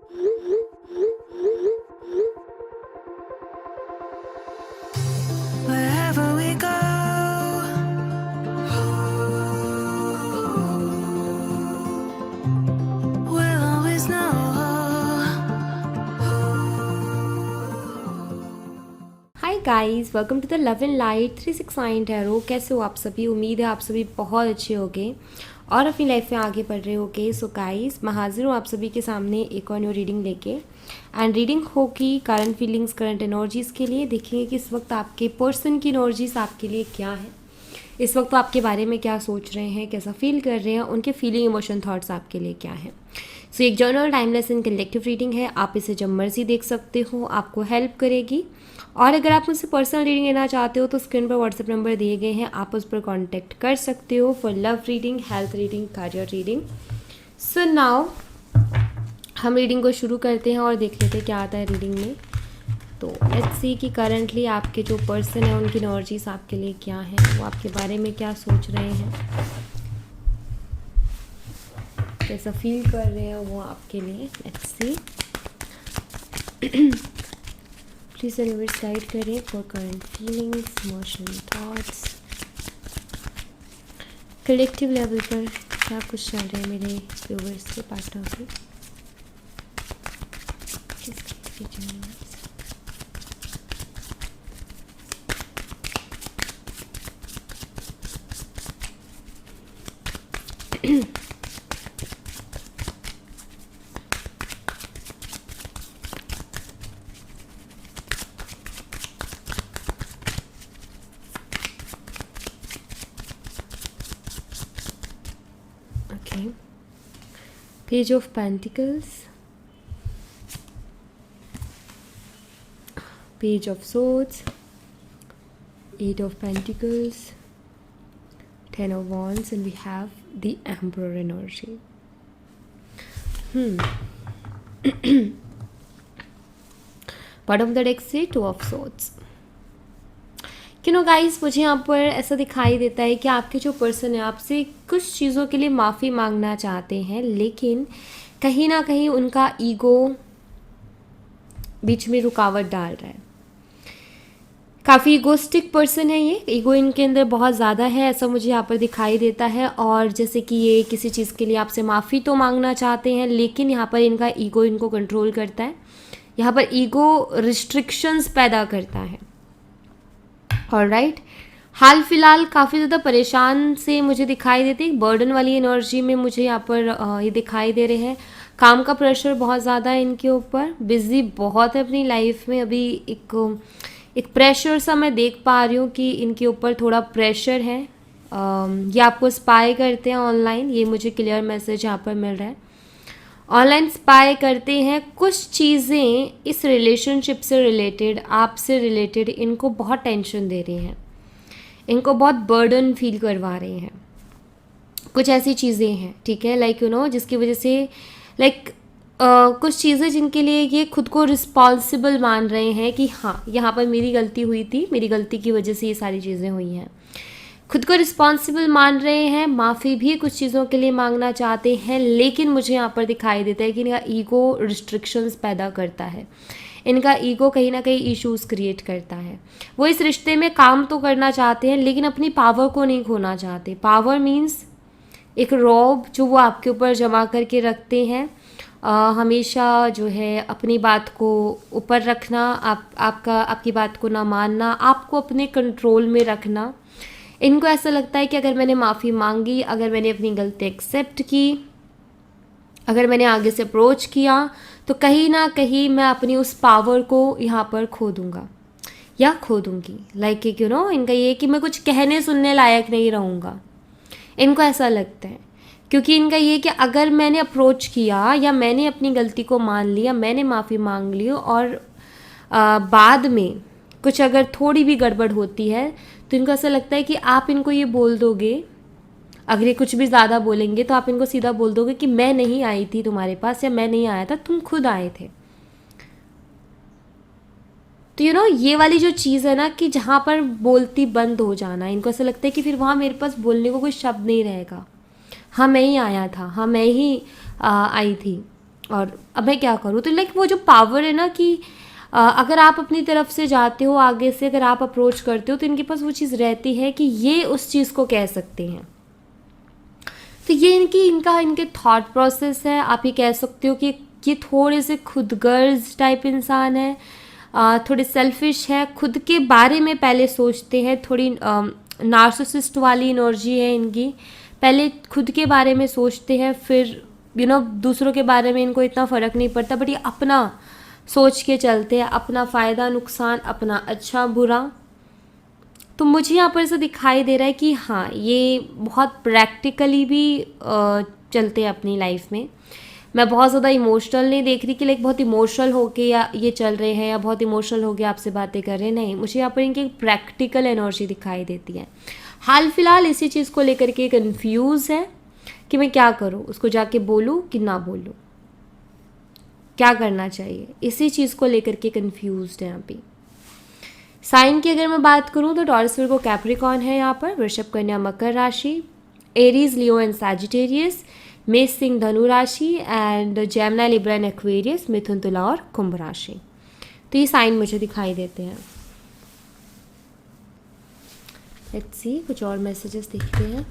Wherever we go, we'll always know. Hi guys, welcome to the love and light 369 tarot. कैसे हो आप सभी? उम्मीद है आप सभी बहुत अच्छे होंगे और अपनी लाइफ में आगे बढ़ रहे होगे। सो गाइस, मैं हाजिर हूँ आप सभी के सामने एक और न्यू रीडिंग लेके। एंड रीडिंग होगी करंट फीलिंग्स, करंट एनर्जीज़ के लिए। देखेंगे कि इस वक्त आपके पर्सन की एनर्जीज आपके लिए क्या है, इस वक्त वो आपके बारे में क्या सोच रहे हैं, कैसा फील कर रहे हैं, उनके फीलिंग, इमोशन, थॉट्स आपके लिए क्या है। सो एक journal timeless and collective reading है। आप इसे जब मर्जी देख सकते हो, आपको हेल्प करेगी। और अगर आप मुझसे पर्सनल रीडिंग लेना चाहते हो तो स्क्रीन पर व्हाट्सएप नंबर दिए गए हैं, आप उस पर कांटेक्ट कर सकते हो for love reading, health reading, career reading. So now हम रीडिंग को शुरू करते हैं और देख लेते हैं क्या आता है रीडिंग में। तो लेट्स सी कि करंटली आपके जो पर्सन है उनकी एनर्जीज आपके लिए क्या है, वो आपके बारे में क्या सोच रहे हैं, कैसा फील कर रहे हैं वो आपके लिए। Let's see. Please universe guide करें for current feelings, emotion, thoughts. Collective level पर क्या कुछ चल रहा है मेरे व्यूवर्स के, पार्टनर के। Okay. Page of Pentacles, Page of Swords, Eight of Pentacles, Ten of Wands, and we have the Emperor energy. Bottom of the deck से Two of Swords. गाइस, मुझे यहाँ पर ऐसा दिखाई देता है कि आपके जो पर्सन है आपसे कुछ चीज़ों के लिए माफ़ी मांगना चाहते हैं, लेकिन कहीं ना कहीं उनका ईगो बीच में रुकावट डाल रहा है। काफ़ी ईगोस्टिक पर्सन है ये, ईगो इनके अंदर बहुत ज़्यादा है, ऐसा मुझे यहाँ पर दिखाई देता है। और जैसे कि ये किसी चीज़ के लिए आपसे माफ़ी तो मांगना चाहते हैं, लेकिन यहाँ पर इनका ईगो इनको कंट्रोल करता है। यहाँ पर ईगो रिस्ट्रिक्शंस पैदा करता है। ऑलराइट, हाल फिलहाल काफ़ी ज़्यादा परेशान से मुझे दिखाई देते हैं, बर्डन वाली एनर्जी में मुझे यहाँ पर ये दिखाई दे रहे हैं। काम का प्रेशर बहुत ज़्यादा है इनके ऊपर, बिजी बहुत है अपनी लाइफ में। अभी एक प्रेशर सा मैं देख पा रही हूँ कि इनके ऊपर थोड़ा प्रेशर है। ये आपको स्पाई करते हैं ऑनलाइन, ये मुझे क्लियर मैसेज यहाँ पर मिल रहा है। ऑनलाइन स्पाई करते हैं, कुछ चीज़ें इस रिलेशनशिप से रिलेटेड, आपसे रिलेटेड इनको बहुत टेंशन दे रही हैं, इनको बहुत बर्डन फील करवा रहे हैं। कुछ ऐसी चीज़ें हैं, ठीक है, लाइक जिसकी वजह से कुछ चीज़ें जिनके लिए ये खुद को रिस्पॉन्सिबल मान रहे हैं कि हाँ, यहाँ पर मेरी गलती हुई थी, मेरी गलती की वजह से ये सारी चीज़ें हुई हैं। खुद को रिस्पॉन्सिबल मान रहे हैं, माफ़ी भी कुछ चीज़ों के लिए मांगना चाहते हैं, लेकिन मुझे यहाँ पर दिखाई देता है कि इनका ईगो रिस्ट्रिक्शंस पैदा करता है। इनका ईगो कहीं ना कहीं इश्यूज़ क्रिएट करता है। वो इस रिश्ते में काम तो करना चाहते हैं, लेकिन अपनी पावर को नहीं खोना चाहते। पावर मीन्स एक रौब जो वो आपके ऊपर जमा करके रखते हैं। हमेशा जो है अपनी बात को ऊपर रखना, आपकी बात को ना मानना, आपको अपने कंट्रोल में रखना। इनको ऐसा लगता है कि अगर मैंने माफ़ी मांगी, अगर मैंने अपनी गलती एक्सेप्ट की, अगर मैंने आगे से अप्रोच किया, तो कहीं ना कहीं मैं अपनी उस पावर को यहाँ पर खो दूँगा या खो दूँगी। लाइक इनका ये कि मैं कुछ कहने सुनने लायक नहीं रहूँगा, इनको ऐसा लगता है। क्योंकि इनका ये कि अगर मैंने अप्रोच किया या मैंने अपनी गलती को मान लिया, मैंने माफ़ी मांग ली और बाद में कुछ अगर थोड़ी भी गड़बड़ होती है, तो इनको ऐसा लगता है कि आप इनको ये बोल दोगे, अगर ये कुछ भी ज़्यादा बोलेंगे तो आप इनको सीधा बोल दोगे कि मैं नहीं आई थी तुम्हारे पास, या मैं नहीं आया था, तुम खुद आए थे। तो ये वाली जो चीज़ है ना, कि जहाँ पर बोलती बंद हो जाना, इनको ऐसा लगता है कि फिर वहाँ मेरे पास बोलने को कोई शब्द नहीं रहेगा। हाँ, मैं ही आया था, हाँ मैं ही आई थी। और अब मैं क्या करूँ। तो लाइक वो जो पावर है ना कि अगर आप अपनी तरफ से जाते हो आगे से, अगर आप अप्रोच करते हो तो इनके पास वो चीज़ रहती है कि ये उस चीज़ को कह सकते हैं। तो ये इनके थॉट प्रोसेस है। आप ये कह सकते हो कि ये थोड़े से खुदगर्ज टाइप इंसान है, थोड़े सेल्फिश है, खुद के बारे में पहले सोचते हैं, थोड़ी नार्सिसिस्ट वाली एनर्जी है इनकी। पहले खुद के बारे में सोचते हैं, फिर दूसरों के बारे में इनको इतना फ़र्क नहीं पड़ता, बट ये अपना सोच के चलते हैं, अपना फ़ायदा नुकसान, अपना अच्छा बुरा। तो मुझे यहाँ पर ऐसा दिखाई दे रहा है कि हाँ, ये बहुत प्रैक्टिकली भी चलते हैं अपनी लाइफ में। मैं बहुत ज़्यादा इमोशनल नहीं देख रही कि लाइक बहुत इमोशनल होके या ये चल रहे हैं या बहुत इमोशनल होके आपसे बातें कर रहे हैं, नहीं। मुझे यहाँ पर इनकी प्रैक्टिकल एनर्जी दिखाई देती है। हाल फिलहाल इसी चीज़ को लेकर के कंफ्यूज है कि मैं क्या करूँ, उसको जाके बोलूँ कि ना बोलूँ, क्या करना चाहिए, इसी चीज़ को लेकर के कंफ्यूज है यहाँ पे। साइन की अगर मैं बात करूँ तो टॉरस, वर्गो, कैप्रिकॉर्न है यहाँ पर, वृषभ, कन्या, मकर राशि, एरीज, लियो एंड सैजिटेरियस, मेष, सिंह, धनु राशि and Gemini, Libra and Aquarius, मिथुन, तुला और कुंभ राशि। तो ये साइन मुझे दिखाई देते हैं। लेट्स सी कुछ और मैसेजेस देखते हैं।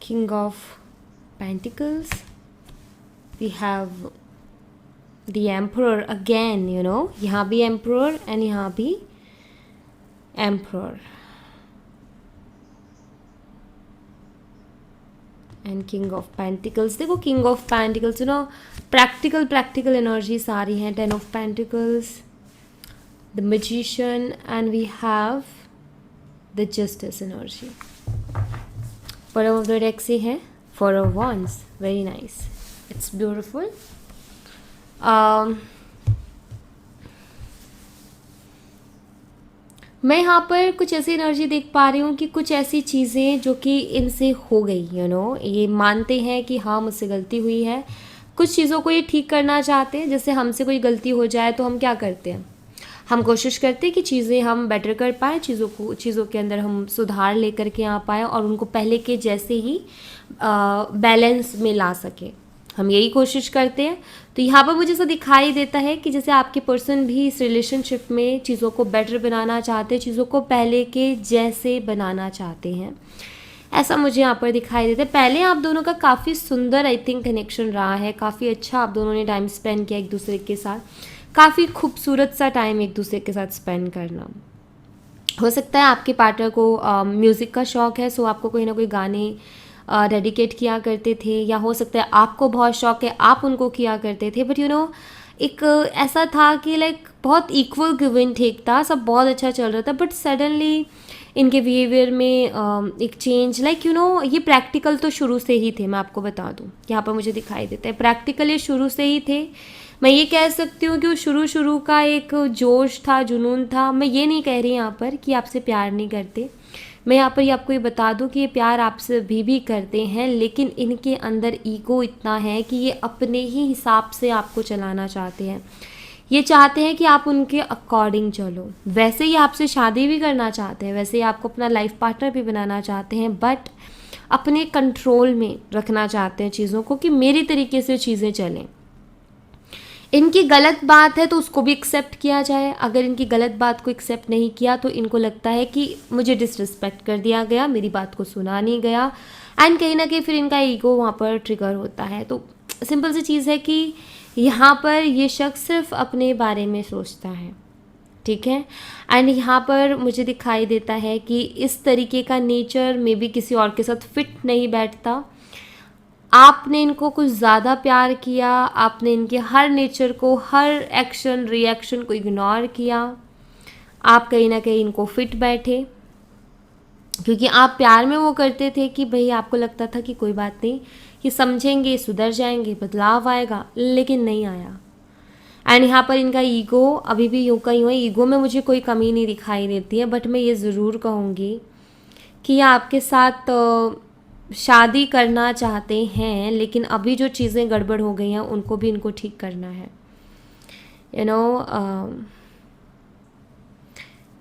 King of Pentacles, we have the Emperor again, यहाँ भी Emperor and यहाँ भी Emperor and King of Pentacles। देखो King of Pentacles, practical energy सारी हैं। Ten of Pentacles, the Magician and we have the Justice energy. Bottom of the deck से है four of wands, very nice, it's beautiful. मैं यहाँ पर कुछ ऐसी एनर्जी देख पा रही हूँ कि कुछ ऐसी चीज़ें जो कि इनसे हो गई, ये मानते हैं कि हाँ मुझसे गलती हुई है, कुछ चीज़ों को ये ठीक करना चाहते हैं। जैसे हमसे कोई गलती हो जाए तो हम क्या करते हैं, हम कोशिश करते हैं कि चीज़ें हम बेटर कर पाएँ, चीज़ों के अंदर हम सुधार लेकर के आ पाएँ और उनको पहले के जैसे ही बैलेंस में ला सके, हम यही कोशिश करते हैं। तो यहाँ पर मुझे ऐसा दिखाई देता है कि जैसे आपके पर्सन भी इस रिलेशनशिप में चीज़ों को बेटर बनाना चाहते हैं, चीज़ों को पहले के जैसे बनाना चाहते हैं, ऐसा मुझे यहाँ पर दिखाई देता है। पहले आप दोनों का काफ़ी सुंदर आई थिंक कनेक्शन रहा है, काफ़ी अच्छा आप दोनों ने टाइम स्पेंड किया एक दूसरे के साथ, काफ़ी खूबसूरत सा टाइम एक दूसरे के साथ स्पेंड करना। हो सकता है आपके पार्टनर को म्यूज़िक का शौक़ है, सो आपको कोई ना कोई गाने डेडिकेट किया करते थे, या हो सकता है आपको बहुत शौक़ है, आप उनको किया करते थे। बट एक ऐसा था कि लाइक बहुत इक्वल गिव एंड टेक था, सब बहुत अच्छा चल रहा था, बट सडनली इनके बिहेवियर में एक चेंज, लाइक ये प्रैक्टिकल तो शुरू से ही थे। मैं आपको बता दूं, यहाँ पर मुझे दिखाई देता है प्रैक्टिकल ये शुरू से ही थे। मैं ये कह सकती हूँ कि वो शुरू का एक जोश था, जुनून था। मैं ये नहीं कह रही यहाँ पर कि आपसे प्यार नहीं करते, मैं यहाँ पर आपको ये बता दूँ कि ये प्यार आपसे भी करते हैं, लेकिन इनके अंदर ईगो इतना है कि ये अपने ही हिसाब से आपको चलाना चाहते हैं। ये चाहते हैं कि आप उनके अकॉर्डिंग चलो। वैसे ही आपसे शादी भी करना चाहते हैं, वैसे ही आपको अपना लाइफ पार्टनर भी बनाना चाहते हैं, बट अपने कंट्रोल में रखना चाहते हैं चीज़ों को कि मेरी तरीके से चीज़ें चलें। इनकी गलत बात है तो उसको भी एक्सेप्ट किया जाए। अगर इनकी गलत बात को एक्सेप्ट नहीं किया तो इनको लगता है कि मुझे डिसरिस्पेक्ट कर दिया गया, मेरी बात को सुना नहीं गया, एंड कहीं ना कहीं फिर इनका ईगो वहाँ पर ट्रिगर होता है। तो सिंपल सी चीज़ है कि यहाँ पर ये शख्स सिर्फ अपने बारे में सोचता है, ठीक है। एंड यहाँ पर मुझे दिखाई देता है कि इस तरीके का नेचर में भी किसी और के साथ फिट नहीं बैठता। आपने इनको कुछ ज़्यादा प्यार किया, आपने इनके हर नेचर को, हर एक्शन रिएक्शन को इग्नोर किया, आप कहीं ना कहीं इनको फिट बैठे, क्योंकि आप प्यार में वो करते थे कि भाई आपको लगता था कि कोई बात नहीं, ये समझेंगे, सुधर जाएंगे, बदलाव आएगा, लेकिन नहीं आया। एंड यहाँ पर इनका ईगो अभी भी यूँ का यूँ है। ईगो में मुझे कोई कमी नहीं दिखाई देती है, बट मैं ये ज़रूर कहूँगी कि ये आपके साथ शादी करना चाहते हैं, लेकिन अभी जो चीज़ें गड़बड़ हो गई हैं उनको भी इनको ठीक करना है। यू नो,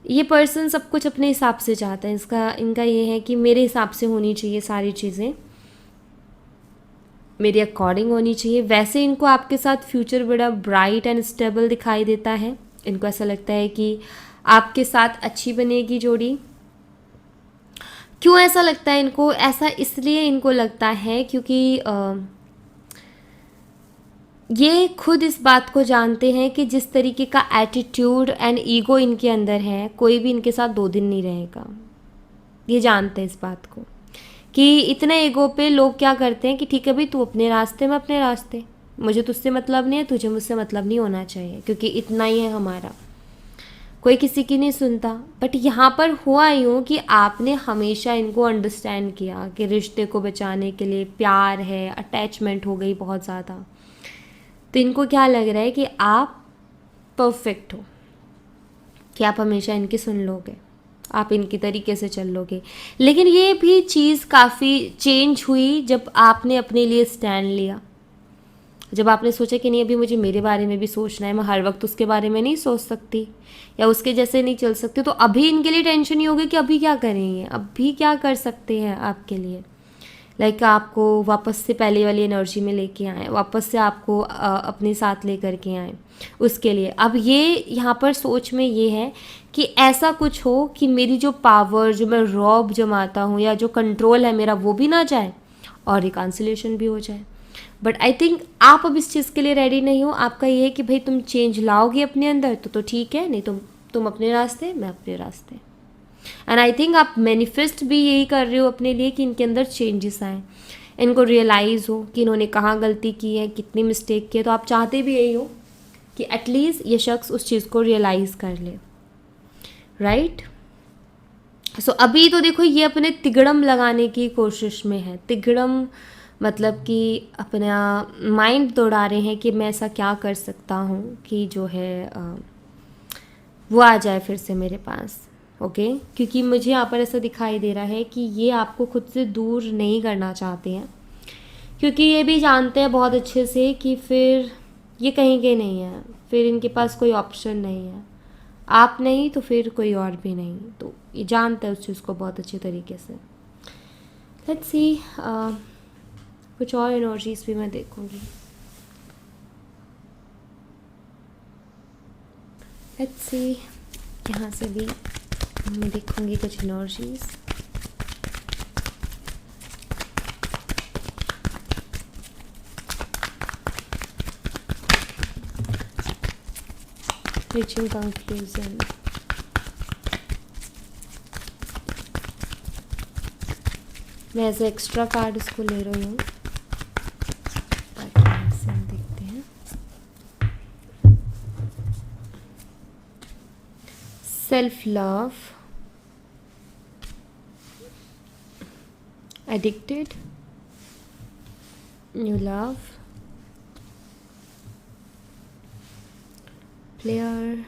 ये पर्सन सब कुछ अपने हिसाब से चाहता है। इनका ये है कि मेरे हिसाब से होनी चाहिए सारी चीज़ें, मेरे अकॉर्डिंग होनी चाहिए। वैसे इनको आपके साथ फ्यूचर बड़ा ब्राइट एंड स्टेबल दिखाई देता है। इनको ऐसा लगता है कि आपके साथ अच्छी बनेगी जोड़ी। क्यों ऐसा लगता है इनको? ऐसा इसलिए इनको लगता है क्योंकि ये खुद इस बात को जानते हैं कि जिस तरीके का एटीट्यूड एंड ईगो इनके अंदर है, कोई भी इनके साथ 2 दिन नहीं रहेगा। ये जानते हैं इस बात को कि इतने ईगो पे लोग क्या करते हैं कि ठीक है भाई, तू अपने रास्ते, मैं अपने रास्ते, मुझे तुझसे मतलब नहीं है, तुझे मुझसे मतलब नहीं होना चाहिए, क्योंकि इतना ही है हमारा, कोई किसी की नहीं सुनता। बट यहाँ पर हुआ यूँ कि आपने हमेशा इनको अंडरस्टैंड किया कि रिश्ते को बचाने के लिए प्यार है, अटैचमेंट हो गई बहुत ज़्यादा, तो इनको क्या लग रहा है कि आप परफेक्ट हो, कि आप हमेशा इनकी सुन लोगे, आप इनकी तरीके से चल लोगे। लेकिन ये भी चीज़ काफ़ी चेंज हुई जब आपने अपने लिए स्टैंड लिया, जब आपने सोचा कि नहीं, अभी मुझे मेरे बारे में भी सोचना है, मैं हर वक्त उसके बारे में नहीं सोच सकती या उसके जैसे नहीं चल सकती। तो अभी इनके लिए टेंशन ही होगी कि अभी क्या करेंगे, अभी क्या कर सकते हैं आपके लिए, लाइक आपको वापस से पहले वाली एनर्जी में लेके आए, वापस से आपको अपने साथ ले करके आए उसके लिए। अब ये यहाँ पर सोच में ये है कि ऐसा कुछ हो कि मेरी जो पावर, जो मैं रॉब जमाता हूँ या जो कंट्रोल है मेरा, वो भी ना जाए और रिकन्सिलिएशन भी हो जाए। बट आई थिंक आप अब इस चीज़ के लिए रेडी नहीं हो। आपका ये है कि भाई तुम चेंज लाओगे अपने अंदर तो ठीक है, नहीं तुम अपने रास्ते, मैं अपने रास्ते। एंड आई थिंक आप मैनिफेस्ट भी यही कर रहे हो अपने लिए कि इनके अंदर चेंजेस आए, इनको रियलाइज़ हो कि इन्होंने कहाँ गलती की है, कितनी मिस्टेक की है। तो आप चाहते भी यही हो कि एटलीस्ट ये शख्स उस चीज़ को रियलाइज़ कर ले, राइट। सो अभी तो देखो ये अपने तिगड़म लगाने की कोशिश में है। तिगड़म मतलब कि अपना माइंड दौड़ा रहे हैं कि मैं ऐसा क्या कर सकता हूँ कि जो है वो आ जाए फिर से मेरे पास। ओके, क्योंकि मुझे यहाँ पर ऐसा दिखाई दे रहा है कि ये आपको खुद से दूर नहीं करना चाहते हैं, क्योंकि ये भी जानते हैं बहुत अच्छे से कि फिर ये कहीं के नहीं है, फिर इनके पास कोई ऑप्शन नहीं है, आप नहीं तो फिर कोई और भी नहीं। तो ये जानते हैं उस चीज़ को बहुत अच्छे तरीके से। लेट्स सी, कुछ और एनर्जीज भी मैं देखूंगी। लेट्स सी, यहाँ से भी मैं देखूंगी कुछ एनर्जीज। रीचिंग कंक्लूजन, मैं एज एक्स्ट्रा कार्ड इसको ले रही हूँ ताकि ऐसे हम देखते हैं। Self love, addicted, new love, player,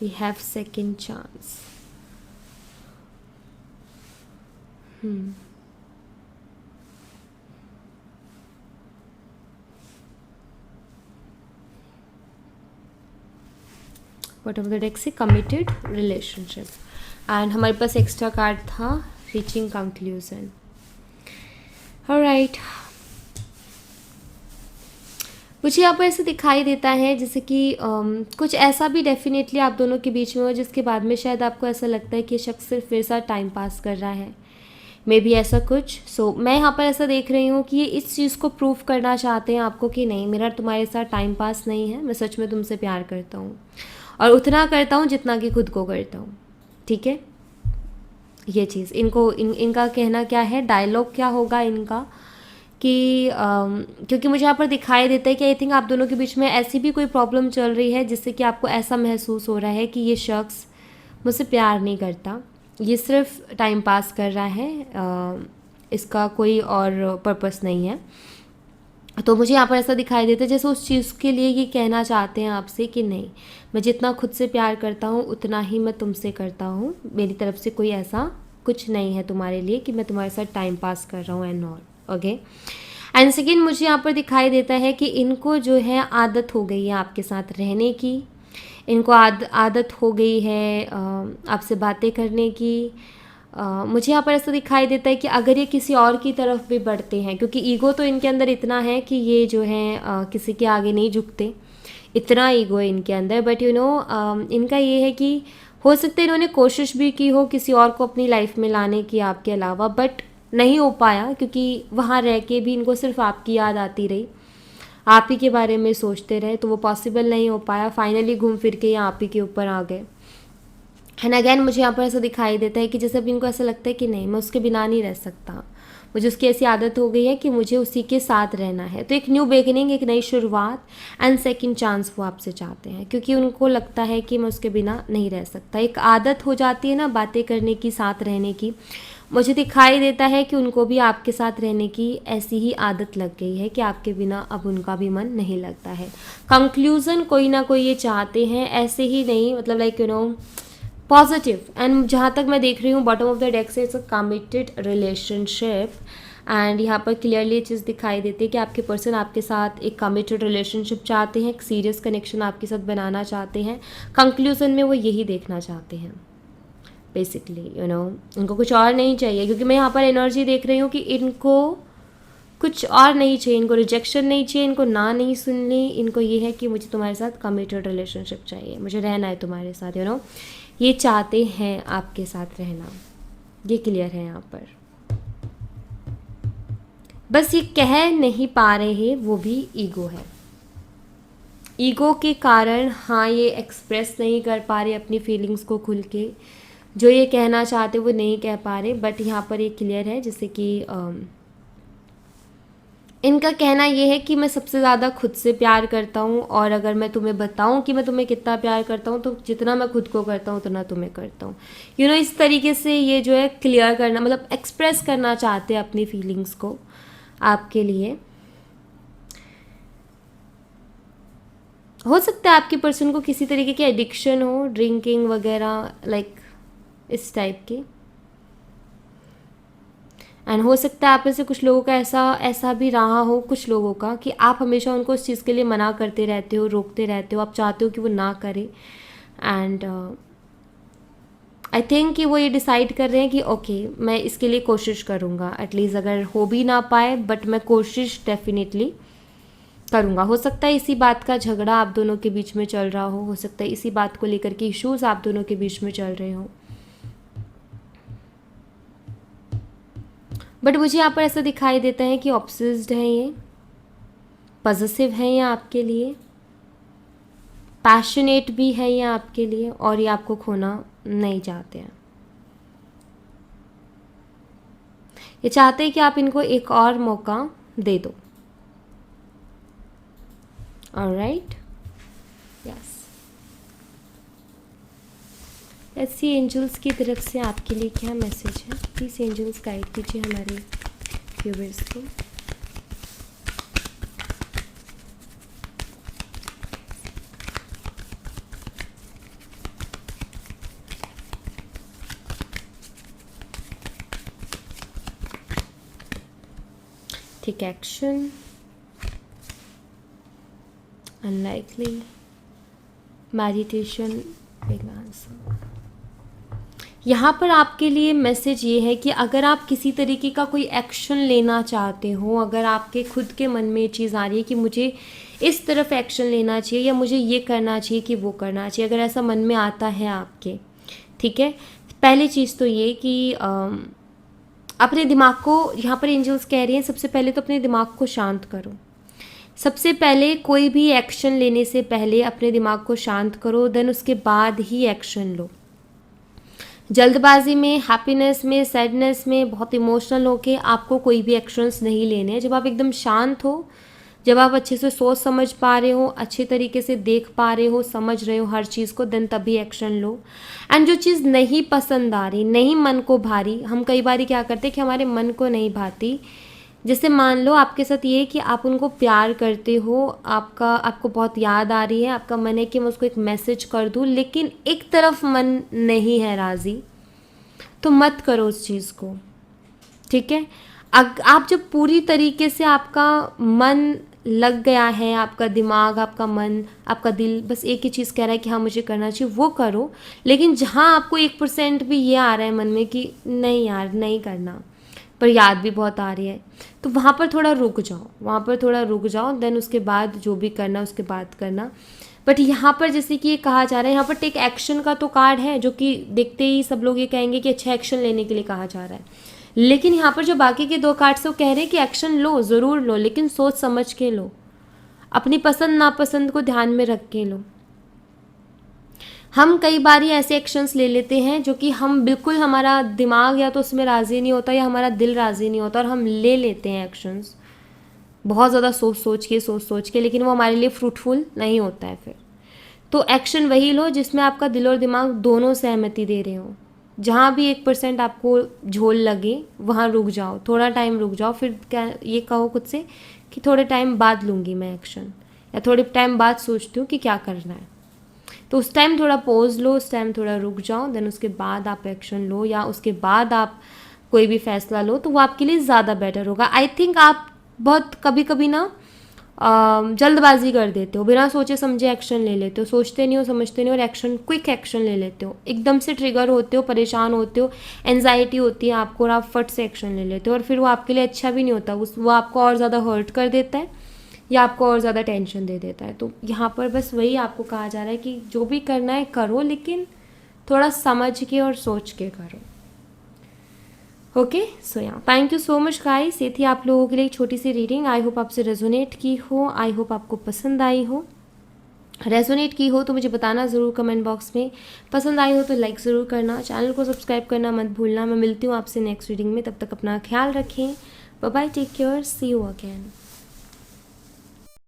we have second chance. Bottom of the deck से कमिटेड रिलेशनशिप, एंड हमारे पास एक्स्ट्रा कार्ड था रीचिंग कंक्लूजन। ऑलराइट, मुझे यहाँ पर ऐसे दिखाई देता है जैसे कि कुछ ऐसा भी डेफिनेटली आप दोनों के बीच में हो जिसके बाद में शायद आपको ऐसा लगता है कि ये शख्स सिर्फ मेरे साथ टाइम पास कर रहा है, मे बी ऐसा कुछ। सो मैं यहाँ पर ऐसा देख रही हूँ कि ये इस चीज़ को प्रूव करना चाहते हैं आपको कि नहीं, मेरा तुम्हारे साथ टाइम पास नहीं है, मैं सच में तुमसे प्यार करता हूँ और उतना करता हूँ जितना कि खुद को करता हूँ। ठीक है, ये चीज़ इनको इनका कहना क्या है, डायलॉग क्या होगा इनका कि क्योंकि मुझे यहाँ पर दिखाई देता है कि आई थिंक आप दोनों के बीच में ऐसी भी कोई प्रॉब्लम चल रही है जिससे कि आपको ऐसा महसूस हो रहा है कि ये शख्स मुझसे प्यार नहीं करता, ये सिर्फ टाइम पास कर रहा है, इसका कोई और पर्पस नहीं है। तो मुझे यहाँ पर ऐसा दिखाई देता है जैसे उस चीज़ के लिए ये कहना चाहते हैं आपसे कि नहीं, मैं जितना खुद से प्यार करता हूँ उतना ही मैं तुमसे करता हूँ, मेरी तरफ से कोई ऐसा कुछ नहीं है तुम्हारे लिए कि मैं तुम्हारे साथ टाइम पास कर रहा हूँ and all. Okay, and second मुझे यहाँ पर दिखाई देता है कि इनको जो है आदत हो गई है आपके साथ रहने की, इनको आदत हो गई है आपसे बातें करने की। मुझे यहाँ पर ऐसा दिखाई देता है कि अगर ये किसी और की तरफ भी बढ़ते हैं, क्योंकि ईगो तो इनके अंदर इतना है कि ये जो है किसी के आगे नहीं झुकते, इतना ईगो है इनके अंदर। बट यू नो इनका ये है कि हो सकता है इन्होंने कोशिश भी की हो किसी और को अपनी लाइफ में लाने की आपके अलावा, बट नहीं हो पाया, क्योंकि वहाँ रह के भी इनको सिर्फ आपकी याद आती रही, आप ही के बारे में सोचते रहे, तो वो पॉसिबल नहीं हो पाया। फाइनली घूम फिर के ये आप ही के ऊपर आ गए। एंड अगैन मुझे यहाँ पर ऐसा दिखाई देता है कि जैसे भी इनको ऐसा लगता है कि नहीं, मैं उसके बिना नहीं रह सकता, मुझे उसकी ऐसी आदत हो गई है कि मुझे उसी के साथ रहना है। तो एक न्यू बिगिनिंग, एक नई शुरुआत एंड सेकंड चांस वो आपसे चाहते हैं, क्योंकि उनको लगता है कि मैं उसके बिना नहीं रह सकता। एक आदत हो जाती है ना बातें करने की, साथ रहने की। मुझे दिखाई देता है कि उनको भी आपके साथ रहने की ऐसी ही आदत लग गई है कि आपके बिना अब उनका भी मन नहीं लगता है। कंक्लूज़न कोई ना कोई ये चाहते हैं, ऐसे ही नहीं, मतलब like you know positive. And जहाँ तक मैं देख रही हूँ बॉटम ऑफ द डेक से it's a committed relationship. And यहाँ पर क्लियरली ये चीज़ दिखाई देती है कि आपके पर्सन आपके साथ एक कमिटेड रिलेशनशिप चाहते हैं, एक सीरियस कनेक्शन आपके साथ बनाना चाहते हैं। कंक्लूजन में वो यही देखना चाहते हैं बेसिकली, यू नो इनको कुछ और नहीं चाहिए, क्योंकि मैं यहाँ पर एनर्जी देख रही हूँ कि इनको कुछ और नहीं चाहिए, इनको रिजेक्शन नहीं चाहिए, इनको ना नहीं सुननी, इनको ये है कि मुझे तुम्हारे साथ कमिटेड रिलेशनशिप चाहिए, मुझे रहना है तुम्हारे साथ, यू नो ये चाहते हैं आपके साथ रहना, ये क्लियर है यहाँ पर। बस ये कह नहीं पा रहे, वो भी ईगो है, ईगो के कारण हाँ ये एक्सप्रेस नहीं कर पा रहे अपनी फीलिंग्स को खुल के, जो ये कहना चाहते वो नहीं कह पा रहे। बट यहाँ पर ये क्लियर है जैसे कि इनका कहना ये है कि मैं सबसे ज़्यादा खुद से प्यार करता हूँ, और अगर मैं तुम्हें बताऊँ कि मैं तुम्हें कितना प्यार करता हूँ तो जितना मैं खुद को करता हूँ उतना तुम्हें करता हूँ। यू नो इस तरीके से ये जो है क्लियर करना, मतलब एक्सप्रेस करना चाहते हैं अपनी फीलिंग्स को आपके लिए। हो सकता है आपके पर्सन को किसी तरीके की एडिक्शन हो, ड्रिंकिंग वगैरह, लाइक इस टाइप की। एंड हो सकता है आप में से कुछ लोगों का ऐसा भी रहा हो, कुछ लोगों का, कि आप हमेशा उनको उस चीज़ के लिए मना करते रहते हो, रोकते रहते हो, आप चाहते हो कि वो ना करे। एंड आई थिंक कि वो ये डिसाइड कर रहे हैं कि ओके मैं इसके लिए कोशिश करूँगा, एटलीस्ट अगर हो भी ना पाए बट मैं कोशिश डेफिनेटली करूँगा। हो सकता है इसी बात का झगड़ा आप दोनों के बीच में चल रहा हो सकता है इसी बात को लेकर के इश्यूज़ आप दोनों के बीच में चल रहे हों। बट मुझे यहाँ पर ऐसा दिखाई देता है कि ऑब्सेस्ड हैं ये, पॉजिटिव हैं ये आपके लिए, पैशनेट भी है ये आपके लिए, और ये आपको खोना नहीं चाहते हैं। ये चाहते हैं कि आप इनको एक और मौका दे दो। Alright, yes, let's see angels की तरफ से आपके लिए क्या मैसेज है। प्लीज़ एंजल्स गाइड कीजिए हमारे व्यूअर्स को। Take action, unlikely, meditation, big answer. यहाँ पर आपके लिए मैसेज ये है कि अगर आप किसी तरीके का कोई एक्शन लेना चाहते हो, अगर आपके खुद के मन में ये चीज़ आ रही है कि मुझे इस तरफ एक्शन लेना चाहिए या मुझे ये करना चाहिए कि वो करना चाहिए, अगर ऐसा मन में आता है आपके, ठीक है, पहली चीज़ तो ये कि अपने दिमाग को, यहाँ पर एंजल्स कह रही हैं सबसे पहले तो अपने दिमाग को शांत करो। सबसे पहले कोई भी एक्शन लेने से पहले अपने दिमाग को शांत करो, देन उसके बाद ही एक्शन लो। जल्दबाजी में, हैप्पीनेस में, सैडनेस में, बहुत इमोशनल होके आपको कोई भी एक्शंस नहीं लेने हैं। जब आप एकदम शांत हो, जब आप अच्छे से सोच समझ पा रहे हो, अच्छे तरीके से देख पा रहे हो, समझ रहे हो हर चीज़ को, देन तभी एक्शन लो। एंड जो चीज़ नहीं पसंद आ रही, नहीं मन को भारी, हम कई बार क्या करते हैं कि हमारे मन को नहीं भाती। जैसे मान लो आपके साथ ये है कि आप उनको प्यार करते हो, आपको बहुत याद आ रही है, आपका मन है कि मैं उसको एक मैसेज कर दूँ, लेकिन एक तरफ मन नहीं है राज़ी, तो मत करो उस चीज़ को, ठीक है। आप जब पूरी तरीके से आपका मन लग गया है, आपका दिमाग, आपका मन, आपका दिल बस एक ही चीज़ कह रहा है कि हाँ मुझे करना चाहिए, वो करो। लेकिन जहाँ आपको 1% भी ये आ रहा है मन में कि नहीं यार नहीं करना, पर याद भी बहुत आ रही है, तो वहाँ पर थोड़ा रुक जाओ, वहाँ पर थोड़ा रुक जाओ, देन उसके बाद जो भी करना उसके बाद करना। बट यहाँ पर जैसे कि ये कहा जा रहा है, यहाँ पर टेक एक्शन का तो कार्ड है, जो कि देखते ही सब लोग ये कहेंगे कि अच्छा एक्शन लेने के लिए कहा जा रहा है। लेकिन यहाँ पर जो बाकी के 2 कार्ड्स वो कह रहे हैं कि एक्शन लो, ज़रूर लो, लेकिन सोच समझ के लो, अपनी पसंद नापसंद को ध्यान में रख के लो। हम कई बार ही ऐसे एक्शंस ले लेते हैं जो कि हम बिल्कुल, हमारा दिमाग या तो उसमें राज़ी नहीं होता या हमारा दिल राज़ी नहीं होता, और हम ले लेते हैं एक्शंस बहुत ज़्यादा सोच सोच के, लेकिन वो हमारे लिए फ्रूटफुल नहीं होता है फिर। तो एक्शन वही लो जिसमें आपका दिल और दिमाग दोनों सहमति दे रहे हो। जहाँ भी 1% आपको झोल लगे वहाँ रुक जाओ, थोड़ा टाइम रुक जाओ, फिर क्या ये कहो खुद से कि थोड़े टाइम बाद लूँगी मैं एक्शन, या थोड़े टाइम बाद सोचती हूँ कि क्या करना है। तो उस टाइम थोड़ा पॉज लो, उस टाइम थोड़ा रुक जाओ, देन उसके बाद आप एक्शन लो, या उसके बाद आप कोई भी फैसला लो, तो वो आपके लिए ज़्यादा बेटर होगा। आई थिंक आप बहुत कभी कभी ना जल्दबाजी कर देते हो, बिना सोचे समझे एक्शन ले लेते हो, सोचते नहीं हो, समझते नहीं हो, और क्विक एक्शन ले लेते हो, एकदम से ट्रिगर होते हो, परेशान होते हो, एनजाइटी होती है आपको, और आप फट से एक्शन ले लेते हो, और फिर वो आपके लिए अच्छा भी नहीं होता, वो आपको और ज़्यादा हर्ट कर देता है या आपको और ज़्यादा टेंशन दे देता है। तो यहाँ पर बस वही आपको कहा जा रहा है कि जो भी करना है करो, लेकिन थोड़ा समझ के और सोच के करो। ओके, सो या thank you so much guys. ये थी आप लोगों के लिए एक छोटी सी रीडिंग। आई होप आपसे रेजोनेट की हो, आई होप आपको पसंद आई हो। रेजोनेट की हो तो मुझे बताना ज़रूर कमेंट बॉक्स में। पसंद आई हो तो लाइक ज़रूर करना, चैनल को सब्सक्राइब करना मत भूलना। मैं मिलती हूँ आपसे नेक्स्ट रीडिंग में, तब तक अपना ख्याल रखें। Bye bye, take care, see you again.